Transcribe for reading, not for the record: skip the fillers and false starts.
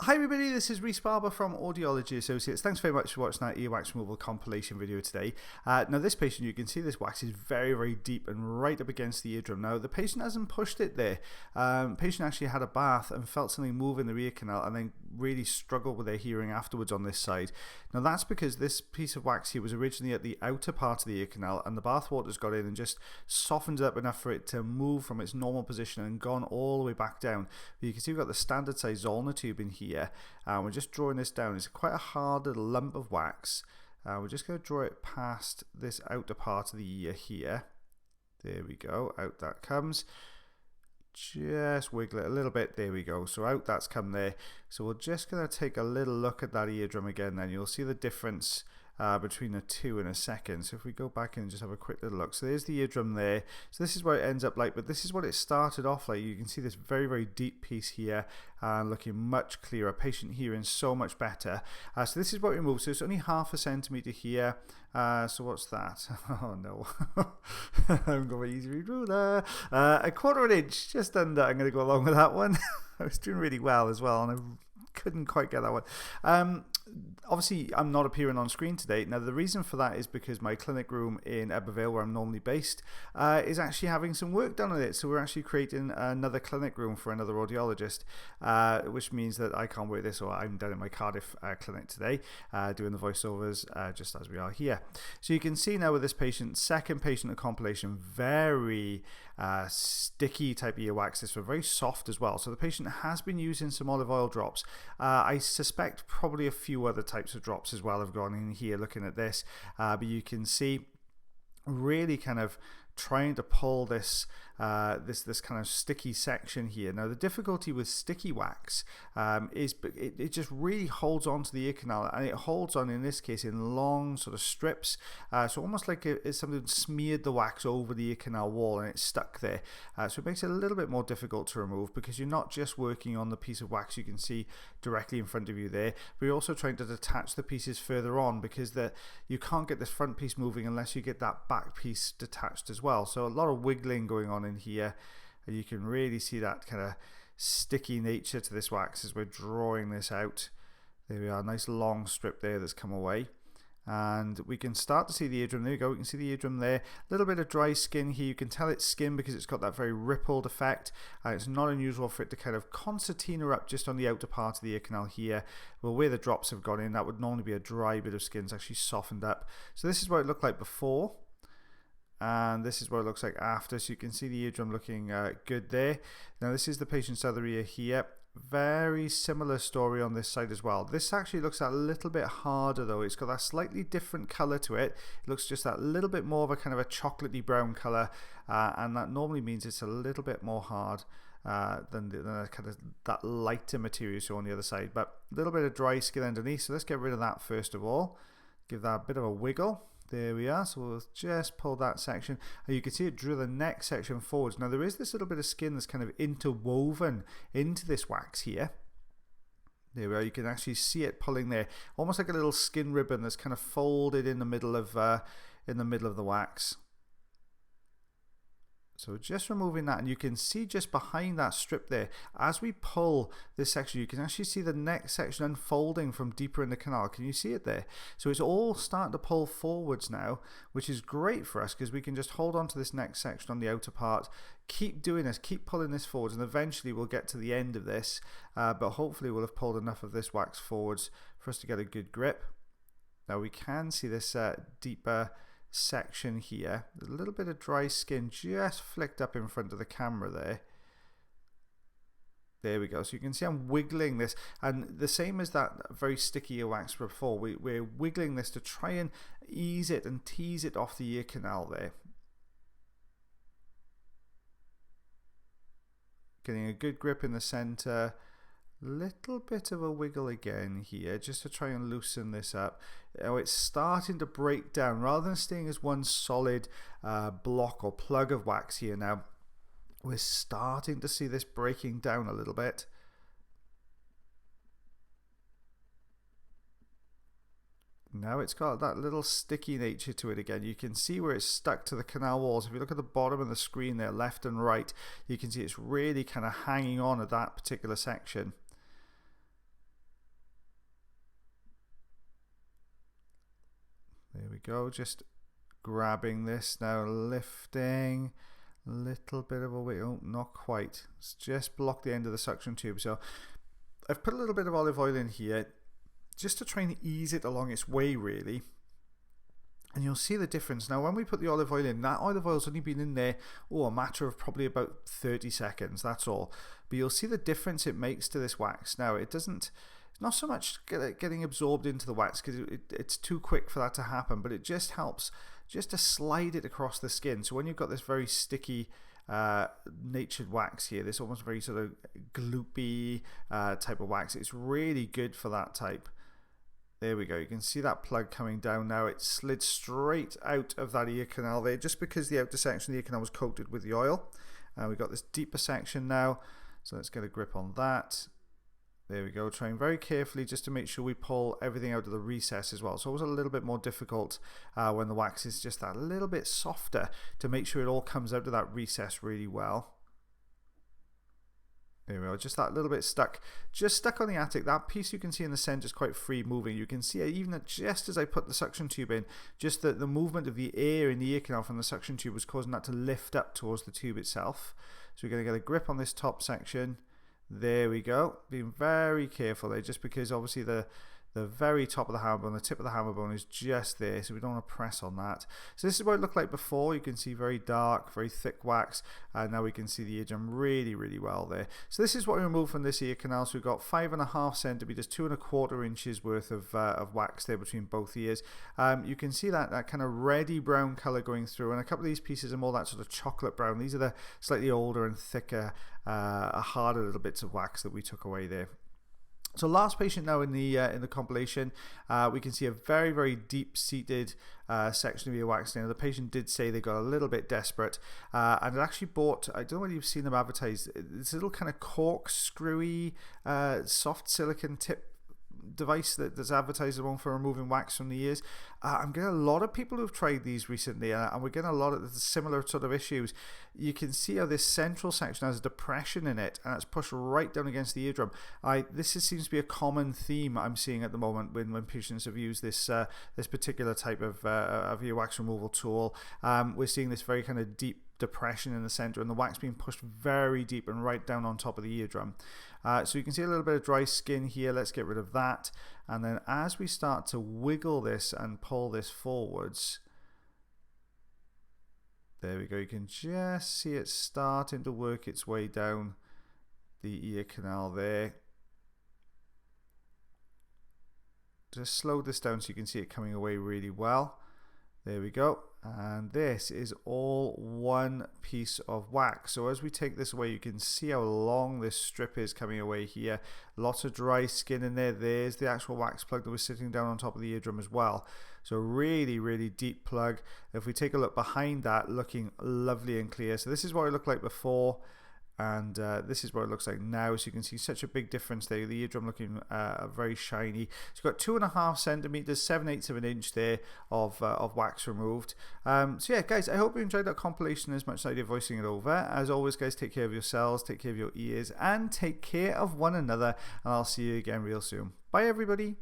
Hi everybody, this is Rhys Barber from Audiology Associates. Thanks very much for watching that earwax removal compilation video today. Now this patient, you can see this wax is very, very deep and right up against the eardrum. Now the patient hasn't pushed it there. Patient actually had a bath and felt something move in the ear canal and then really struggled with their hearing afterwards on this side. Now that's because this piece of wax here was originally at the outer part of the ear canal and the bath water's got in and just softened it up enough for it to move from its normal position and gone all the way back down. But you can see we've got the standard size Zollner tube in here. We're just drawing this down. It's quite a hard little lump of wax. We're just going to draw it past this outer part of the ear here. There we go. Out that comes. Just wiggle it a little bit. There we go. So out that's come there. So we're just going to take a little look at that eardrum again. Then you'll see the difference between the two in a second. So if we go back and just have a quick little look. So there's the eardrum there. So this is what it ends up like, but this is what it started off like. You can see this very, very deep piece here, looking much clearer. Patient hearing so much better. So this is what we removed. So it's only 1/2 centimeter here. So what's that? Oh no. I'm going easy ruler. 1/4 inch, just under. I'm going to go along with that one. I was doing really well as well, and I couldn't quite get that one. Obviously I'm not appearing on screen today. Now the reason for that is because my clinic room in Ebervale, where I'm normally based, is actually having some work done on it. So we're actually creating another clinic room for another audiologist, which means that I can't work this, or I'm down in my Cardiff clinic today doing the voiceovers just as we are here. So you can see now with this patient, second patient of compilation, very sticky type earwax. This was very soft as well. So the patient has been using some olive oil drops. I suspect probably a few other types of drops as well have gone in here looking at this, but you can see really kind of trying to pull this this kind of sticky section here. Now the difficulty with sticky wax is it just really holds on to the ear canal, and it holds on in this case in long sort of strips, so almost like it's something smeared the wax over the ear canal wall and it's stuck there. So it makes it a little bit more difficult to remove, because you're not just working on the piece of wax you can see directly in front of you there, but you're also trying to detach the pieces further on, because you can't get this front piece moving unless you get that back piece detached as well. So a lot of wiggling going on in here, and you can really see that kind of sticky nature to this wax as we're drawing this out. There we are, nice long strip there that's come away, and we can start to see the eardrum. There we go, we can see the eardrum there. A little bit of dry skin here. You can tell it's skin because it's got that very rippled effect. It's not unusual for it to kind of concertina up just on the outer part of the ear canal here. Well, where the drops have gone in, that would normally be a dry bit of skin. It's actually softened up. So this is what it looked like before, and this is what it looks like after. So you can see the eardrum looking good there. Now this is the patient's other ear here. Very similar story on this side as well. This actually looks a little bit harder though. It's got that slightly different color to it. It looks just that little bit more of a kind of a chocolatey brown color, and that normally means it's a little bit more hard than kind of that lighter material you saw on the other side. But a little bit of dry skin underneath, so let's get rid of that first of all. Give that a bit of a wiggle. There we are. So we'll just pull that section, and you can see it drew the next section forwards. Now there is this little bit of skin that's kind of interwoven into this wax here. There we are. You can actually see it pulling there, almost like a little skin ribbon that's kind of folded in the middle of the wax. So just removing that, and you can see just behind that strip there, as we pull this section, you can actually see the next section unfolding from deeper in the canal. Can you see it there? So it's all starting to pull forwards now, which is great for us because we can just hold on to this next section on the outer part, keep doing this, keep pulling this forwards, and eventually we'll get to the end of this, but hopefully we'll have pulled enough of this wax forwards for us to get a good grip. Now we can see this deeper section here, a little bit of dry skin just flicked up in front of the camera there. There we go. So you can see I'm wiggling this, and the same as that very sticky earwax before, we're wiggling this to try and ease it and tease it off the ear canal there. Getting a good grip in the center. Little bit of a wiggle again here just to try and loosen this up. Now it's starting to break down rather than staying as one solid block or plug of wax here. Now we're starting to see this breaking down a little bit. Now it's got that little sticky nature to it again. You can see where it's stuck to the canal walls. If you look at the bottom of the screen there, left and right, you can see it's really kind of hanging on at that particular section. go, just grabbing this now, lifting, little bit of a weight. Oh, not quite. It's just blocked the end of the suction tube. So I've put a little bit of olive oil in here just to try and ease it along its way, really. And you'll see the difference. Now, when we put the olive oil in, that olive oil's only been in there, a matter of probably about 30 seconds, that's all. But you'll see the difference it makes to this wax. Now, it's not so much getting absorbed into the wax, because it's too quick for that to happen, but it just helps just to slide it across the skin. So when you've got this very sticky natured wax here, this almost very sort of gloopy type of wax, it's really good for that type. There we go. You can see that plug coming down now. It slid straight out of that ear canal there, just because the outer section of the ear canal was coated with the oil. We've got this deeper section now, so let's get a grip on that. There we go. Trying very carefully just to make sure we pull everything out of the recess as well. So it was a little bit more difficult when the wax is just that little bit softer, to make sure it all comes out of that recess really well. There we go, just that little bit stuck on the attic. That piece you can see in the center is quite free moving. You can see even that just as I put the suction tube in, just the movement of the air in the ear canal from the suction tube was causing that to lift up towards the tube itself. So we're going to get a grip on this top section. There we go, being very careful there, just because obviously the very top of the hammer bone, the tip of the hammer bone is just there, so we don't want to press on that. So this is what it looked like before. You can see very dark, very thick wax, and now we can see the eardrum really, really well there. So this is what we removed from this ear canal. So we've got 5.5 centimeters, 2.25 inches worth of wax there between both ears. You can see that kind of reddy brown color going through, and a couple of these pieces are more that sort of chocolate brown. These are the slightly older and thicker, harder little bits of wax that we took away there. So last patient now in the compilation, we can see a very, very deep-seated section of earwax. Now the patient did say they got a little bit desperate, and actually bought, I don't know whether you've seen them advertised, this little kind of corkscrewy soft silicone tip device that's advertised as one for removing wax from the ears. I'm getting a lot of people who've tried these recently, and we're getting a lot of similar sort of issues. You can see how this central section has a depression in it, and it's pushed right down against the eardrum. This seems to be a common theme I'm seeing at the moment when patients have used this this particular type of earwax removal tool. We're seeing this very kind of deep depression in the center, and the wax being pushed very deep and right down on top of the eardrum. So you can see a little bit of dry skin here. Let's get rid of that, and then as we start to wiggle this and pull this forwards, there we go, you can just see it starting to work its way down the ear canal there. Just slow this down so you can see it coming away really well. There we go, and this is all one piece of wax. So as we take this away, you can see how long this strip is coming away here. Lots of dry skin in there. There's the actual wax plug that was sitting down on top of the eardrum as well. So really, really deep plug. If we take a look behind that, looking lovely and clear. So this is what it looked like before, and this is what it looks like now. So you can see such a big difference there. The eardrum looking very shiny. So you've got 2.5 centimeters, 7/8 of an inch there of wax removed. So yeah, guys, I hope you enjoyed that compilation as much as I did voicing it over. As always, guys, take care of yourselves, take care of your ears, and take care of one another. And I'll see you again real soon. Bye, everybody.